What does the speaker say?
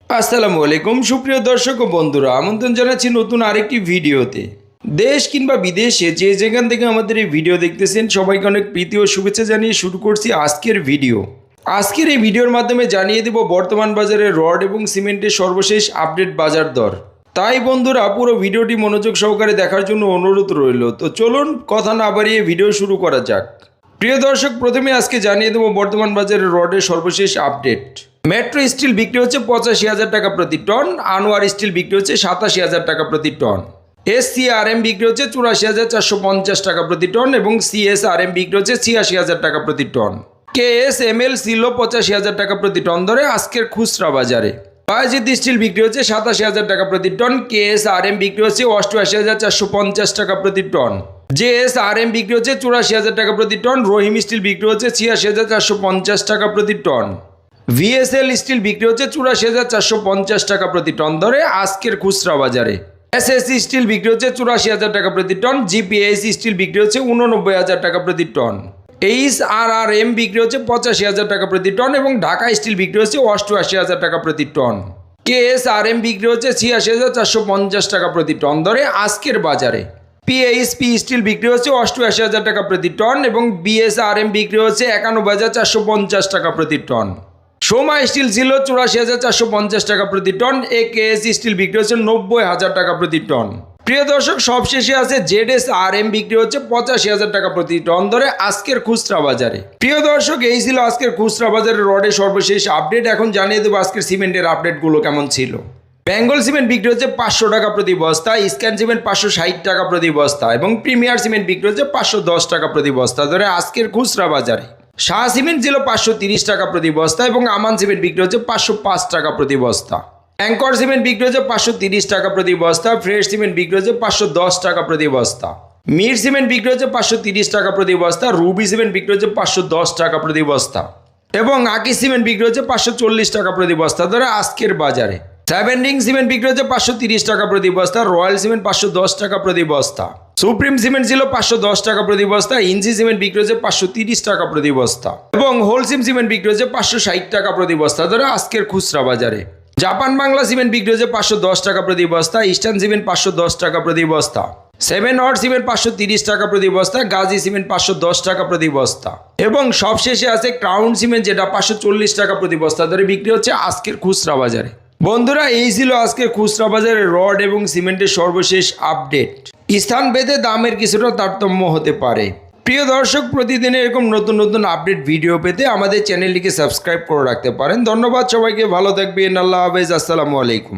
আসসালামু আলাইকুম সুপ্রিয় দর্শক ও বন্ধুরা, আমন্ত্রণ জানাচ্ছি নতুন আরেকটি ভিডিওতে। দেশ কিংবা বিদেশে যে যেখান থেকে আমাদের এই ভিডিও দেখতেছেন সবাইকে অনেক প্রীতি ও শুভেচ্ছা জানিয়ে শুরু করছি আজকের ভিডিও। আজকের এই ভিডিওর মাধ্যমে জানিয়ে দেব বর্তমান বাজারে রড এবং সিমেন্টের সর্বশেষ আপডেট বাজার দর। তাই বন্ধুরা পুরো ভিডিওটি মনোযোগ সহকারে দেখার জন্য অনুরোধ রইল। তো চলুন কথা না বাড়িয়ে ভিডিও শুরু করা যাক। প্রিয় দর্শক, প্রথমে আজকে জানিয়ে দেব বর্তমান বাজারে রডের সর্বশেষ আপডেট। মেট্রো স্টিল বিক্রি হচ্ছে 85,000 টাকা প্রতি টন, আনোয়ার স্টিল বিক্রি হচ্ছে 87,000 টাকা প্রতি টন, SCRM বিক্রি হচ্ছে 84,450 টাকা প্রতি টন এবং CSRM বিক্রি হচ্ছে 86,000 টাকা প্রতি টন। KSML ছিল 85,000 টাকা প্রতি টন ধরে আজকের খুচরা বাজারে। বায়াজিৎ স্টিল বিক্রি হচ্ছে 87,000 টাকা প্রতি টন, KSRM বিক্রি হচ্ছে 88,450 টাকা প্রতি টন, JSRM বিক্রি হচ্ছে 84,000 টাকা প্রতি টন, রহিম স্টিল বিক্রি হচ্ছে 86,450 টাকা প্রতি টন, VSL স্টিল বিক্রি হচ্ছে 84,450 টাকা প্রতি টন ধরে আজকের খুচরা বাজারে। SSC স্টিল বিক্রি হচ্ছে 84,000 টাকা প্রতি টন, GPAC স্টিল বিক্রি হচ্ছে 89,000 টাকা প্রতি টন, HRRM বিক্রি হচ্ছে 85,000 টাকা প্রতি টন এবং ঢাকা স্টিল বিক্রি হচ্ছে 88,000 টাকা প্রতি টন। KSRM বিক্রি হচ্ছে 86,450 টাকা প্রতি টন ধরে আজকের বাজারে। PASP স্টিল বিক্রি হচ্ছে 88,000 টাকা প্রতি টন এবং BSRM বিক্রি হচ্ছে 91,450 টাকা প্রতি টন। সোমা স্টিল ছিল 84,450 টাকা প্রতি টন, AKS স্টিল বিক্রি হচ্ছে 90,000 টাকা প্রতি টন। প্রিয় দর্শক, সবশেষে আছে ZSRM বিক্রি হচ্ছে 85,000 টাকা প্রতি টন ধরে আজকের খুচরা বাজারে। প্রিয় দর্শক, এই ছিল আজকের খুচরা বাজারের রডের সর্বশেষ আপডেট। এখন জানিয়ে দেবো আজকের সিমেন্টের আপডেটগুলো কেমন ছিল। বেঙ্গল সিমেন্ট বিক্রি হচ্ছে 500 টাকা প্রতি বস্তা, স্ক্যান সিমেন্ট 560 টাকা প্রতি বস্তা এবং প্রিমিয়ার সিমেন্ট বিক্রি হচ্ছে 510 টাকা প্রতি বস্তা ধরে আজকের খুচরা বাজারে। শাহ সিমেন্ট ছিল 530 টাকা প্রতি বস্তা এবং আমান সিমেন্ট বিক্রি হচ্ছে 505 টাকা প্রতি বস্তা। অ্যাঙ্কর সিমেন্ট বিক্রি হচ্ছে 530 টাকা প্রতি বস্তা, ফ্রেশ সিমেন্ট বিক্রি হচ্ছে 510 টাকা প্রতি বস্তা, মির সিমেন্ট বিক্রি হচ্ছে 530 টাকা প্রতি বস্তা, রুবি সিমেন্ট বিক্রি হচ্ছে 510 টাকা প্রতি বস্তা এবং আকি সিমেন্ট বিক্রি হচ্ছে 540 টাকা প্রতি বস্তা ধরে আজকের বাজারে। সেভেন্ডিং সিমেন্ট বিক্রি হচ্ছে 530 টাকা প্রতি বস্তা, রয়্যাল সিমেন্ট 510 টাকা প্রতি বস্তা, সুপ্রিম সিমেন্ট ছিল 510 টাকা প্রতি বস্তা, ইঞ্জি সিমেন্ট বিক্রি হচ্ছে 530 টাকা প্রতি বস্তা এবং হোলসিম সিমেন্ট বিক্রি হচ্ছে 560 টাকা প্রতি বস্তা ধরে আজকের খুচরা বাজারে। জাপান বাংলা সিমেন্ট বিক্রি হচ্ছে 510 টাকা প্রতি বস্তা, ইস্টার্ন সিমেন্ট 510 টাকা প্রতি বস্তা, সেভেন হট সিমেন্ট 530 টাকা প্রতি বস্তা, গাজী সিমেন্ট 510 টাকা প্রতি বস্তা এবং সবশেষে আছে ক্রাউন সিমেন্ট যেটা 540 টাকা প্রতি বস্তা ধরে বিক্রি হচ্ছে আজকের খুচরা বাজারে। বন্ধুরা, এই ছিল আজকের খুচরা বাজারে রড এবং সিমেন্টের সর্বশেষ আপডেট। স্থান ভেদে দামের কিছুটা তারতম্য হতে পারে। প্রিয় দর্শক, প্রতিদিন এরকম নতুন নতুন আপডেট ভিডিও পেতে আমাদের চ্যানেলটিকে সাবস্ক্রাইব করে রাখতে পারেন। ধন্যবাদ সবাইকে, ভালো থাকবেন, আল্লাহ হাফেজ, আসসালামু আলাইকুম।